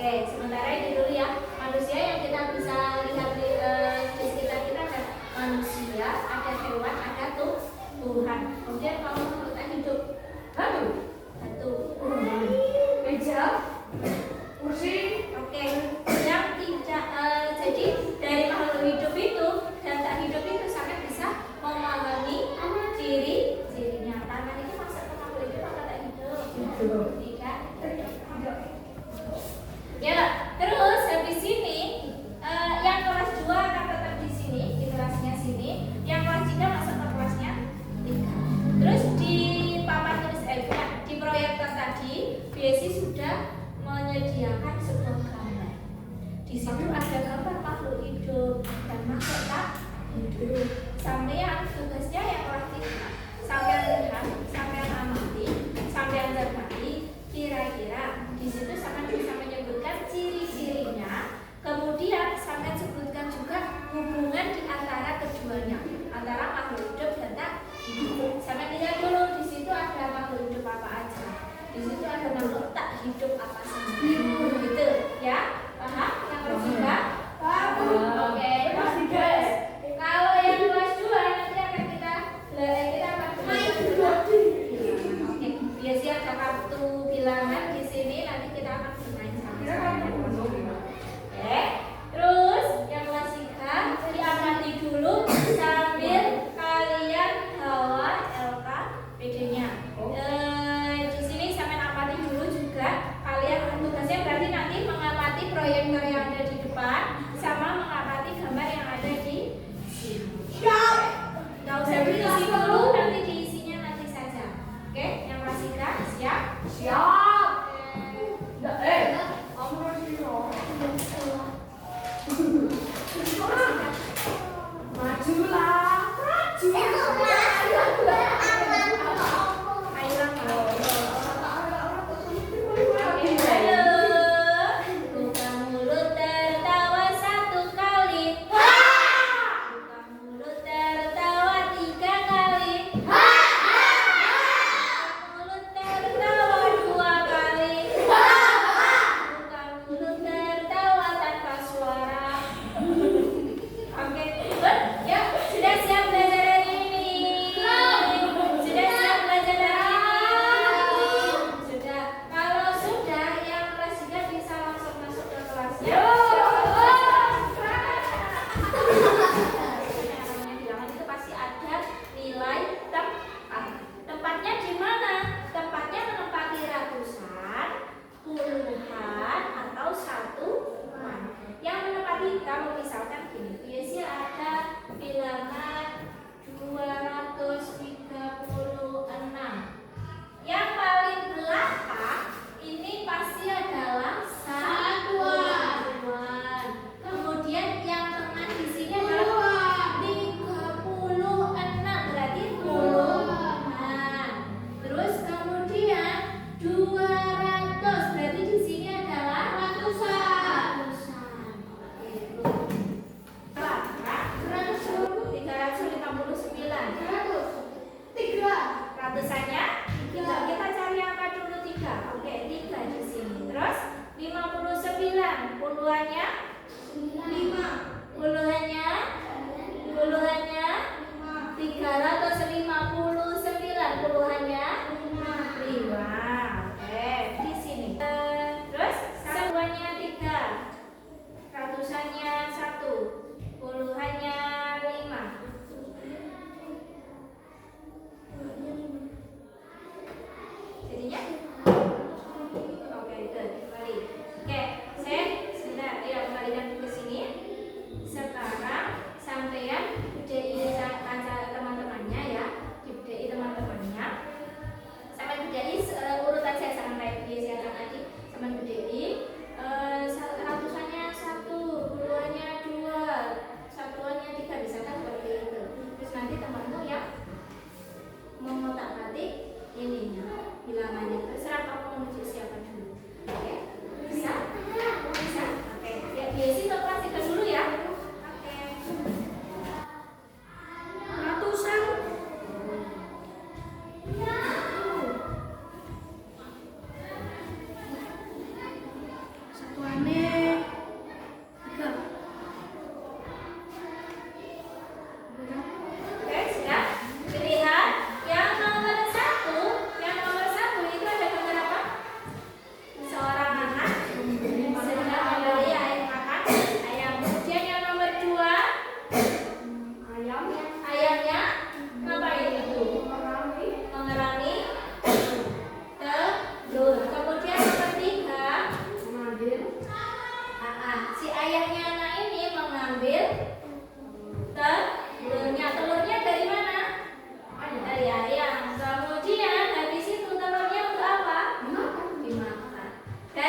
Oke, sementara ini dulu ya. Manusia yang kita bisa lihat di sekitar kita ada manusia, ada hewan, ada Tuhan. Kemudian kalau makhluk tak hidup, batu, meja, kursi. Oke, yang tidak jadi dari makhluk hidup itu dan tak hidup itu sangat bisa memahami ciri-cirinya. Tangan itu masuk ke makhluk hidup atau tak hidup? Tidak. Ya, terus habis ini yang kelas 2 akan tetap di sini, di kelasnya sini. Yang kelas 3 masuk ke kelasnya 3. Terus di papan tulis di proyektor tadi, BSI sudah menyediakan sebuah gambar. Di situ ada gambar makhluk hidup dan makhluk tak hidup. Sampean tugasnya yang kelas 3. Sampean lihat, sampean amati, sampean cermati, kira-kira di situ sampean bisa menyebutkan ciri-cirinya. Kemudian sampean sebutkan juga hubungan di antara keduanya, antara makhluk hidup dan tak hidup. Sampean lihat dulu di situ ada makhluk hidup apa aja. Di situ ada makhluk tak hidup apa saja. Gitu ya. Paham? Yang kelas 3? Paham. Oke, kelas 3. Kalau yang kelas 2 nanti akan kita akan belajar. Oke, biasanya ada kartu bilangan di sini, nanti kita akan bermain sama-sama. Oke. Terus yang kelas 3 diamati dulu sambil kalian bawa LKPD-nya. Di sini sampai amati dulu juga. Kalian tugasnya berarti nanti mengamati proyektor yang ada di depan sama mengamati gambar yang ada di sini. Siap. Gak usah diisi dulu, nanti diisinya nanti saja. Oke, yang kelas 3 siap? Siap.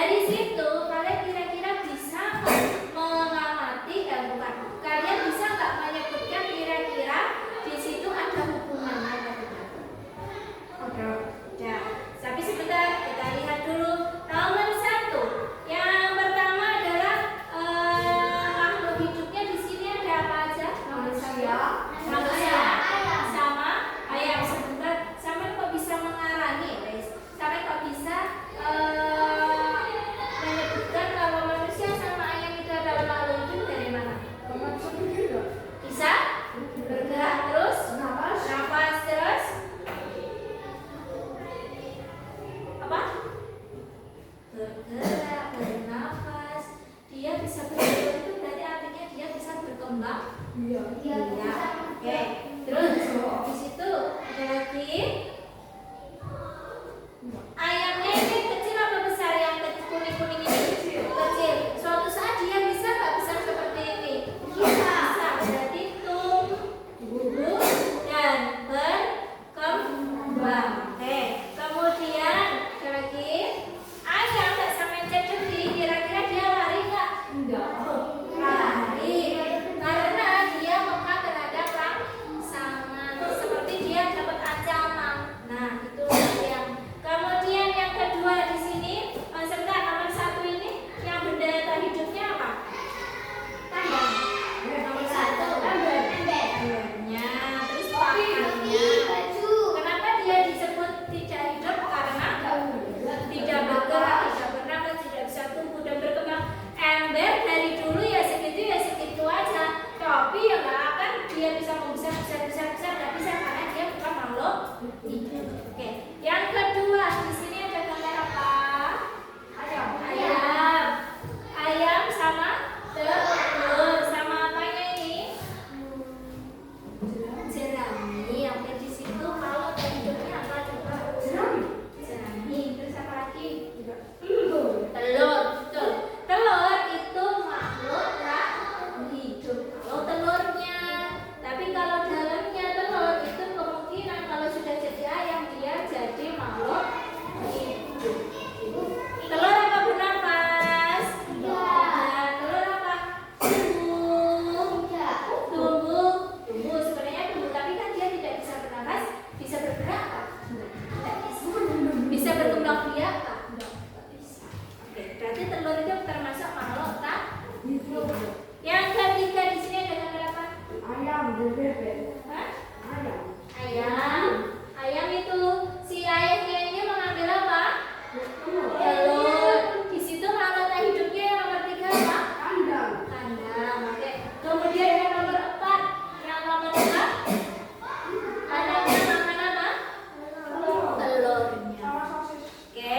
Dari situ kalian kira-kira bisa nggak mengamati, bukan, kalian bisa nggak menyebutkan kira-kira di situ ada hubungannya atau tidak? Oke. Ya, tapi sebentar kita lihat dulu. Nomor 1, yang pertama adalah makhluk hidupnya di sini ada apa aja? Manusia sama ayam. Sebentar, sampai kok bisa mengarani, guys? Sampai kok bisa menyebutkan kalau manusia sama ayam itu adalah makhluk hidup dari mana? Bisa bergerak terus, nafas terus, apa? Bergerak, bernafas. Dia bisa bergerak itu berarti artinya dia bisa berkembang. Iya. Oke. Terus di situ ada lagi. Ayamnya ini kecil apa besar? Yang kuning-kuning ini kecil. Suatu saat dia bisa nggak besar seperti ini? Bisa. Berarti tumbuh dan berkembang. Oke. Kemudian ada lagi. Ayam nggak sampai cedera, kira-kira dia lari nggak? Enggak. Lari. Karena dia peka terhadap rangsangan. Seperti dia dapat ancaman. Nah, itu yang. Kemudian yang kedua di sini, sebentar, nomor 1 ini yang benda tak hidupnya apa? Kandang. Nomor 1 kandangnya, terus pakannya. Kenapa dia disebut tidak hidup? Karena tidak bergerak, tidak bernafas, tidak bisa tumbuh dan berkembang. Ember dari dulu ya segitu aja. Tapi ya nggak akan dia bisa membesar, nggak bisa karena dia bukan makhluk hidup. Oke. Yang kedua di sini ada gambar apa? Ayam sama telur. Sama apanya ini? Jerami. Oke, di situ kalau hidupnya apa coba? Jerami. Terus apa lagi? Telur. Betul. Telur itu makhluk hidup. Kalau telurnya, tapi kalau dalamnya telur itu kemungkinan kalau sudah jadi ayam dia jadi makhluk hidup. Telur apa bernafas? Nah, telur apa? Tumbuh. Sebenarnya tumbuh, tapi kan dia tidak bisa bernafas, bisa bergerak apa? Tidak bisa. Bisa berkembang biak apa? Tidak bisa. Oke, berarti telur itu termasuk makhluk tak hidup. Yang ketiga di sini ada gambar apa? Ayam dan bebek. Hah? Ayam. Ayam itu si ayamnya ini mengambil apa? Telur. Di situ makhluk tak hidupnya yang nomor 3 apa? Kandang. Oke. Kemudian yang nomor 4, yang nomor 4 kandangnya makan apa? Telurnya. Oke.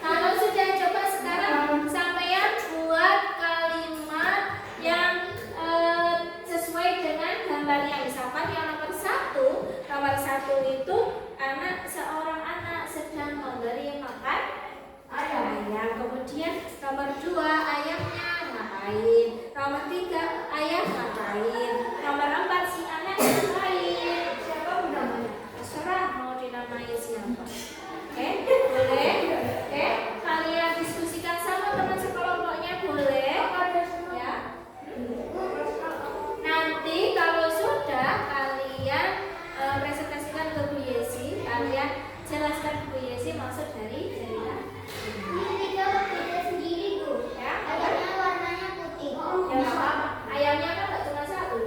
Kalau sudah coba sekarang sampean buat kalimat yang sesuai dengan gambarnya. Misalkan yang nomor 1 itu seorang anak sedang memberi makan ayam. Kemudian nomor 2 ayamnya ngapain? Nomor 3 ayam ngapain? Nomor 4 si anak ngapain? Siapa namanya? Terserah mau dinamai siapa. Oke, boleh? Oke, kalian diskusikan sama teman sekelompoknya, boleh? Ya. Nanti kalau sudah kalian presentasikan ke Bu Yesi, kalian jelaskan ke Bu Yesi maksud dari cerita ini. Ya, Ayamnya warnanya putih. Ya, nggak apa-apa. Ayamnya kan nggak cuma 1,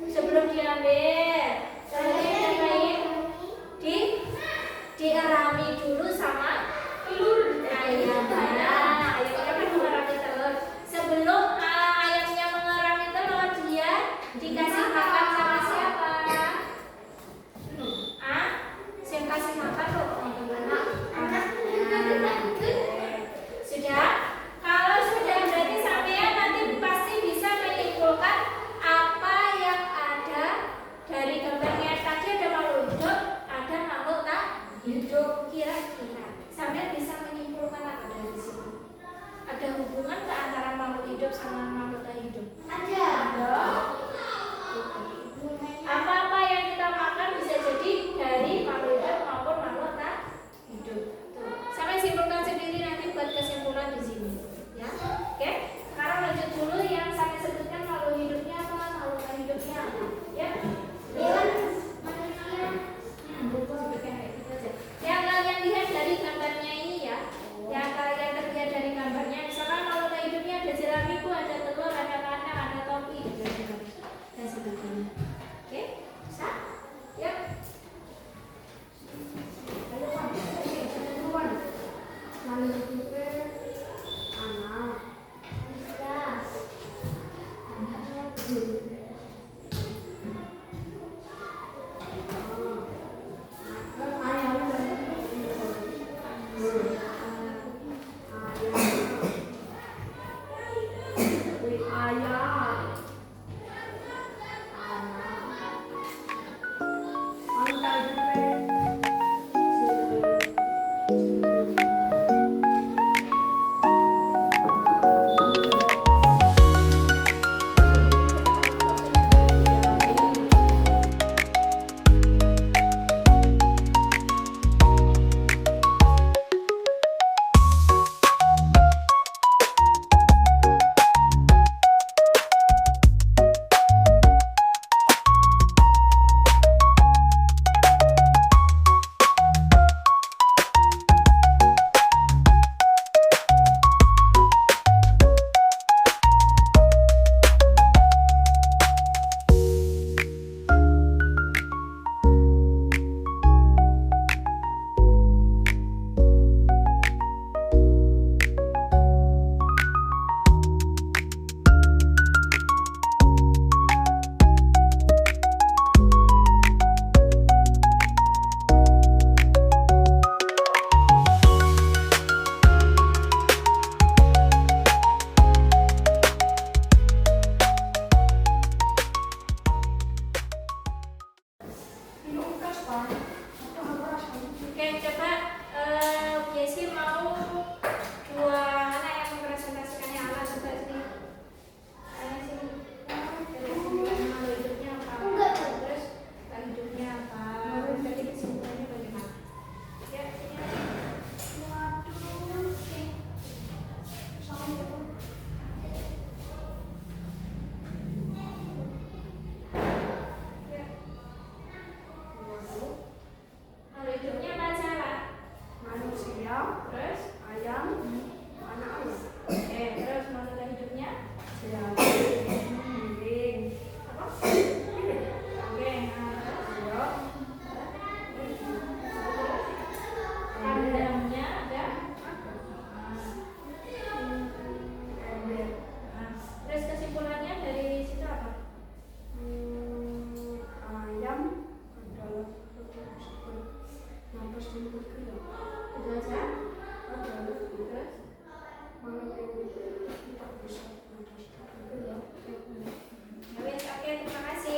Sebelum diambil, cobain dierami dulu sama ayam. Nah, ayamnya kan mengerami telur. Sebelum ayamnya mengerami telur, dia dikasih makan sama siapa? Saya kasih makan loh teman-teman. Sudah? Kalau sudah berarti sampean nanti pasti bisa menyimpulkan apa yang ada dari gambarnya. Tadi ada makhluk hidup, ada makhluk tak hidup. Kira-kira sampean bisa menyimpulkan apa dari sini? Ada hubungan ke antara makhluk hidup sama makhluk tak hidup? Ada. Apa-apa yang kita makan bisa jadi dari makhluk hidup maupun makhluk tak hidup. Sampai simpulkan sendiri nanti buat kesimpulan di sini. Ya, oke. Sekarang lanjut dulu yang saya sebutkan makhluk hidupnya apa, makhluk tak hidupnya apa. Ya, manusia. Sebutkan kayak gitu aja. Yang kalian lihat dari gambarnya ini ya, yang kalian terlihat dari gambarnya, misalkan makhluk tak hidupnya ada jeramiku, ada telur, ada kandang, ada topi, dan sebagainya. Oke, bisa? Ya. Oke, coba Jessi mau dua anak yang mempresentasikannya ala coba sini. Sini. Makhluk hidupnya apa? Terus tak hidupnya apa? Jadi kesimpulannya bagaimana? Ya, sini. Waduh. Oke. Assalamualaikum. Makhluk hidupnya apa salah? Manusia, Terus? ayam, anak ayam. Oke, terus makhluk tak hidupnya? Kambing, Apa? kambing, Oke, nah, kandangnya ada. Nah, terus kesimpulannya dari situ apa? ayam adalah nafas dan bergerak. Itu aja. Adalah Terus? makhluk yang tidak bisa nafas dan bergerak. Ya wes, oke, terima kasih.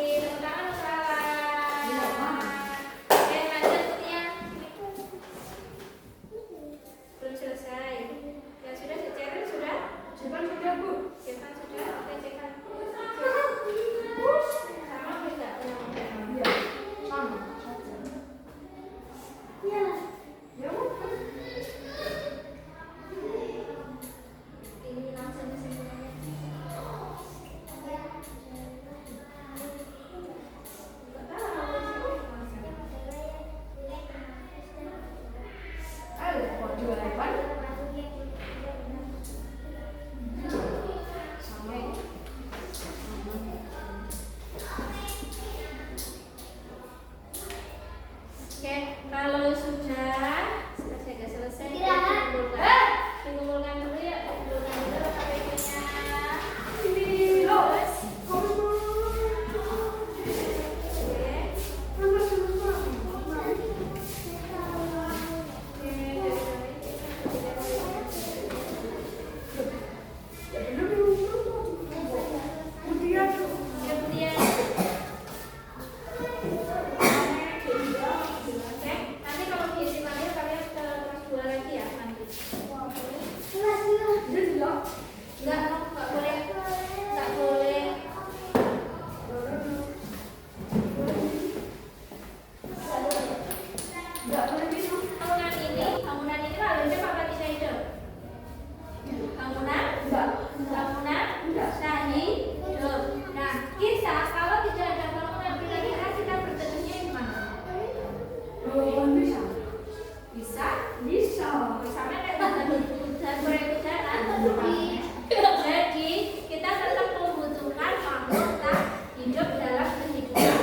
hidup dalam kehidupan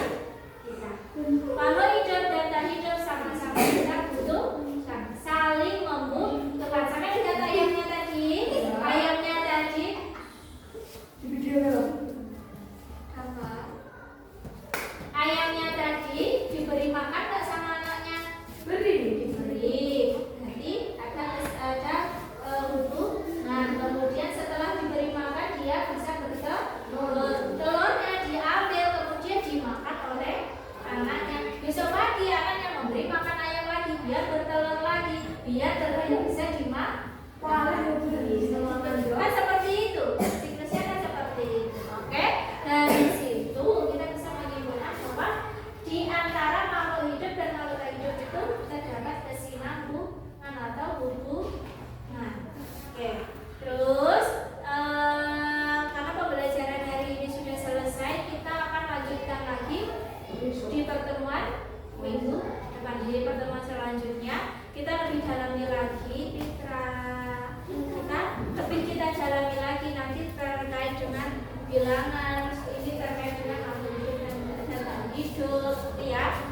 kita. Makhluk hidup dan tak hidup sama-sama kita butuh saling membutuhkan. Sama dengan ayamnya tadi, ayamnya tadi Di video apa? Ayamnya tadi diberi makan nggak sama anaknya? beri. Diberi. Jadi ada hubungan. Kemudian setelah diberi makan dia bisa bertelur. Telurnya diambil kemudian dimakan oleh anaknya. Besok pagi anaknya memberi makan ayam lagi, biar bertelur lagi, biar telur yang bisa dimakan. Kan seperti itu. Siklusnya kan seperti itu. Oke? Dari situ kita bisa menyimpulkan bahwa di antara makhluk hidup dan makhluk tak hidup itu terdapat kesinambungan atau hubungan. Oke. Terus karena pembelajaran hari ini sudah selesai, kita akan lanjutkan lagi di pertemuan minggu depan. Di pertemuan selanjutnya kita lebih dalami lagi kita dalami lagi nanti terkait dengan bilangan, ini terkait dengan makhluk hidup dan tak hidup, ya.